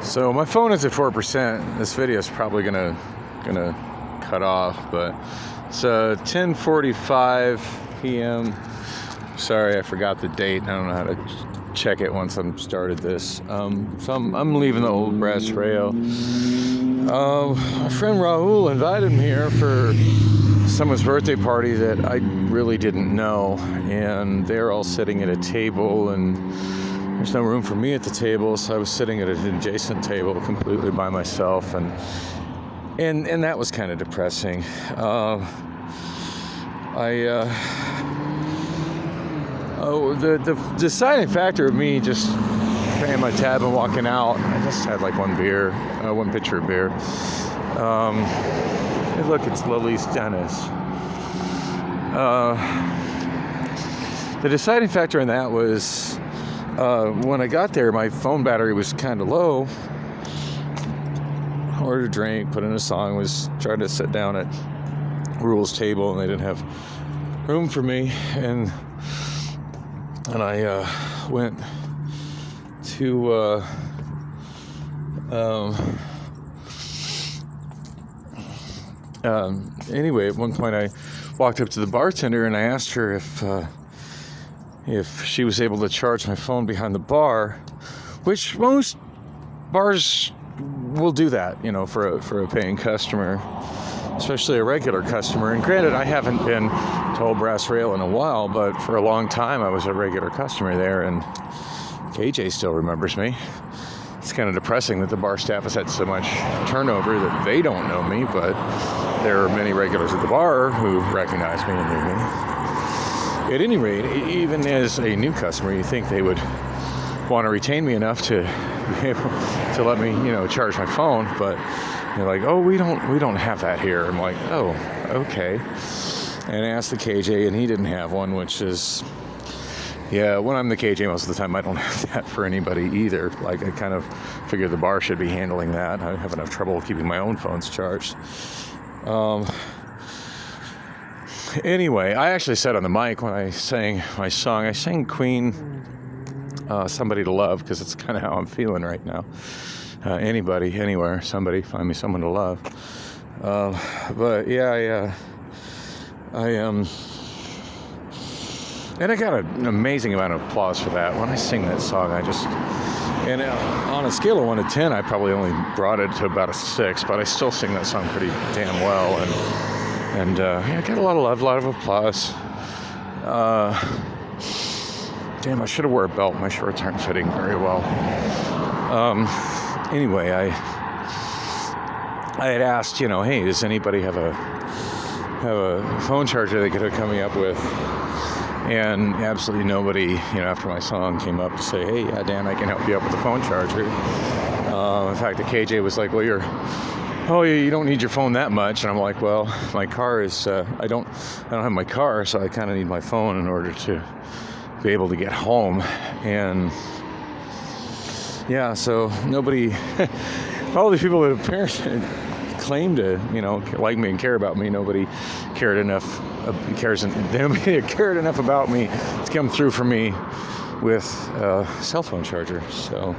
So my phone is at 4%. This video is probably gonna cut off, but it's 10:45 p.m. Sorry, I forgot the date. I don't know how to check it once I'm started this. So I'm leaving the old brass rail. My friend Raul invited me here for someone's birthday party that I really didn't know, and they're all sitting at a table, and there's no room for me at the table, so I was sitting at an adjacent table completely by myself, and that was kind of depressing. The deciding factor of me just paying my tab and walking out, I just had like one pitcher of beer. Hey, look, it's Lily's Dennis. The deciding factor in that was when I got there, my phone battery was kind of low. Ordered a drink, put in a song, was trying to sit down at Rule's table, and they didn't have room for me, and I went to anyway, at one point I walked up to the bartender and I asked her if she was able to charge my phone behind the bar, which most bars will do that, for a paying customer, especially a regular customer. And granted, I haven't been to Old Brass Rail in a while, but for a long time I was a regular customer there, and KJ still remembers me. It's kind of depressing that the bar staff has had so much turnover that they don't know me, but there are many regulars at the bar who recognize me and knew me. At any rate, even as a new customer, you think they would want to retain me enough to be able to let me, charge my phone, but they're like, oh, we don't have that here. I'm like, oh, okay. And I asked the KJ, and he didn't have one, which is, yeah, when I'm the KJ most of the time, I don't have that for anybody either. Like, I kind of figure the bar should be handling that. I have enough trouble keeping my own phones charged. Anyway, I actually said on the mic when I sang my song, I sang Queen, Somebody to Love, because it's kind of how I'm feeling right now. Anybody, anywhere, somebody, find me someone to love. But yeah, and I got an amazing amount of applause for that. When I sing that song, and on a scale of 1 to 10, I probably only brought it to about a 6, but I still sing that song pretty damn well, and I got a lot of love, a lot of applause. Damn, I should have wore a belt. My shorts aren't fitting very well. Anyway, I had asked, hey, does anybody have a phone charger they could hook me up with? And absolutely nobody, after my song came up to say, hey, yeah, Dan, I can help you up with the phone charger. In fact, the KJ was like, well, you don't need your phone that much. And I'm like, well, my car is, I don't have my car, so I kind of need my phone in order to be able to get home. And yeah, so nobody, all the people that apparently claim to, like me and care about me, nobody cared enough about me to come through for me with a cell phone charger. So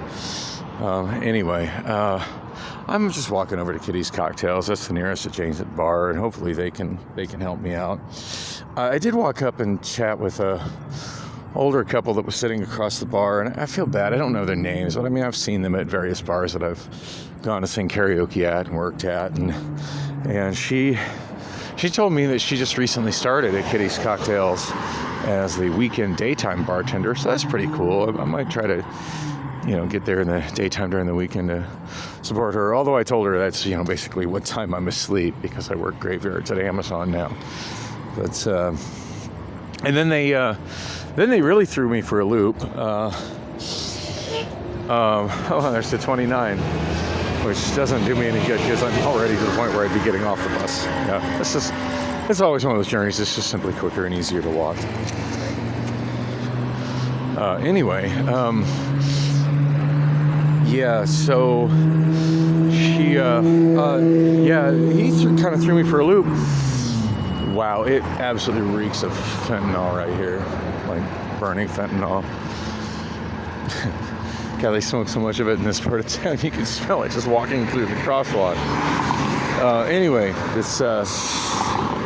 anyway, I'm just walking over to Kitty's Cocktails. That's the nearest adjacent bar, and hopefully they can help me out. I did walk up and chat with a older couple that was sitting across the bar, and I feel bad. I don't know their names, but I've seen them at various bars that I've gone to sing karaoke at and worked at, and she told me that she just recently started at Kitty's Cocktails as the weekend daytime bartender, so that's pretty cool. I might try to get there in the daytime during the weekend to support her, although I told her that's basically what time I'm asleep, because I work graveyards at Amazon now. But and then they really threw me for a loop. There's the 29, which doesn't do me any good because I'm already to the point where I'd be getting off the bus. Yeah, it's always one of those journeys. It's just simply quicker and easier to walk. Anyway, yeah, so he kind of threw me for a loop. Wow, it absolutely reeks of fentanyl right here, like burning fentanyl. God, they smoke so much of it in this part of town. You can smell it just walking through the crosswalk. Anyway, this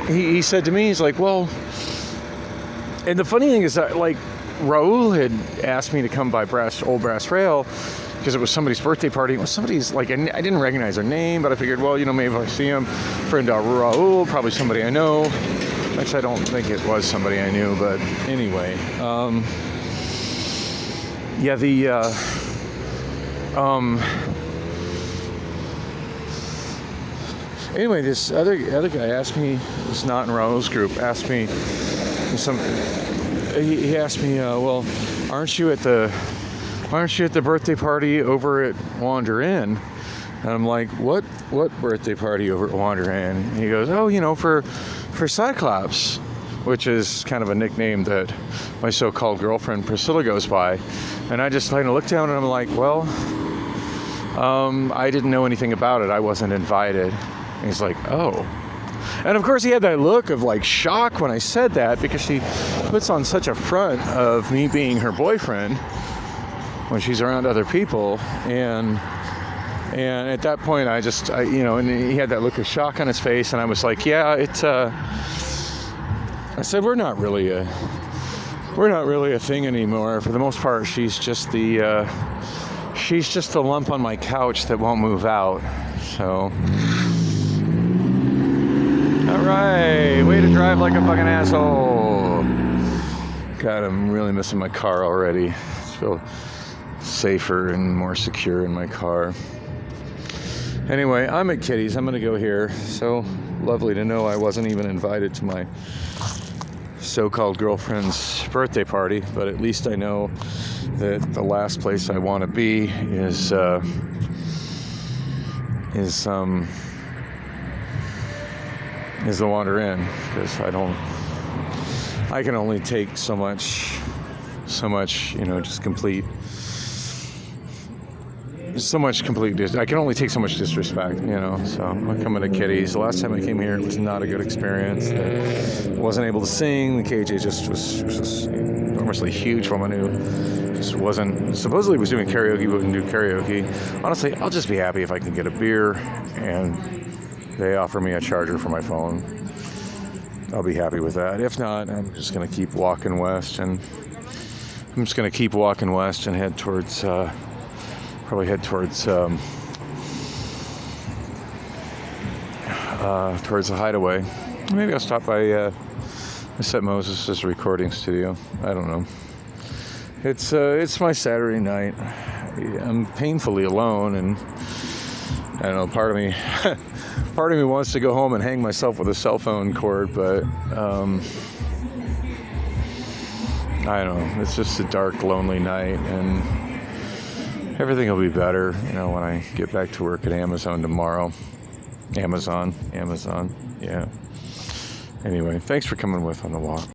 he said to me, he's like, well, and the funny thing is that, like, Raul had asked me to come by Old Brass Rail because it was somebody's birthday party. It was somebody's, like, I didn't recognize their name, but I figured, well, maybe if I see him, friend Raul, probably somebody I know. Actually, I don't think it was somebody I knew, but anyway. Anyway, this other guy asked me, who's not in Raul's group, asked me he asked me, well, aren't you at the birthday party over at Wander Inn? And I'm like, what birthday party over at Wander Inn? And he goes, oh, for Cyclops, which is kind of a nickname that my so-called girlfriend Priscilla goes by. And I just kind of looked down and I'm like, well, I didn't know anything about it. I wasn't invited. And he's like, oh. And of course he had that look of like shock when I said that, because she puts on such a front of me being her boyfriend when she's around other people. And at that point and he had that look of shock on his face, and I was like, yeah, I said, we're not really a thing anymore. For the most part, she's just the lump on my couch that won't move out. So, all right, way to drive like a fucking asshole. God, I'm really missing my car already. I feel safer and more secure in my car. Anyway, I'm at Kitty's. I'm gonna go here. So lovely to know I wasn't even invited to my so-called girlfriend's birthday party, but at least I know that the last place I want to be is the Wander Inn, because I can only take so much, just complete. I can only take so much disrespect, so I'm coming to Kitty's. The last time I came here, it was not a good experience. I wasn't able to sing. The KJ was just enormously huge for Manu. Just wasn't, supposedly was doing karaoke, but wouldn't do karaoke. Honestly, I'll just be happy if I can get a beer and they offer me a charger for my phone. I'll be happy with that. If not, I'm just going to keep walking west and head towards towards the hideaway. Maybe I'll stop by Set Moses' recording studio. I don't know. It's my Saturday night. I'm painfully alone, and I don't know, part of me wants to go home and hang myself with a cell phone cord, but I don't know. It's just a dark, lonely night, and everything will be better, when I get back to work at Amazon tomorrow. Amazon, yeah. Anyway, thanks for coming with on the walk.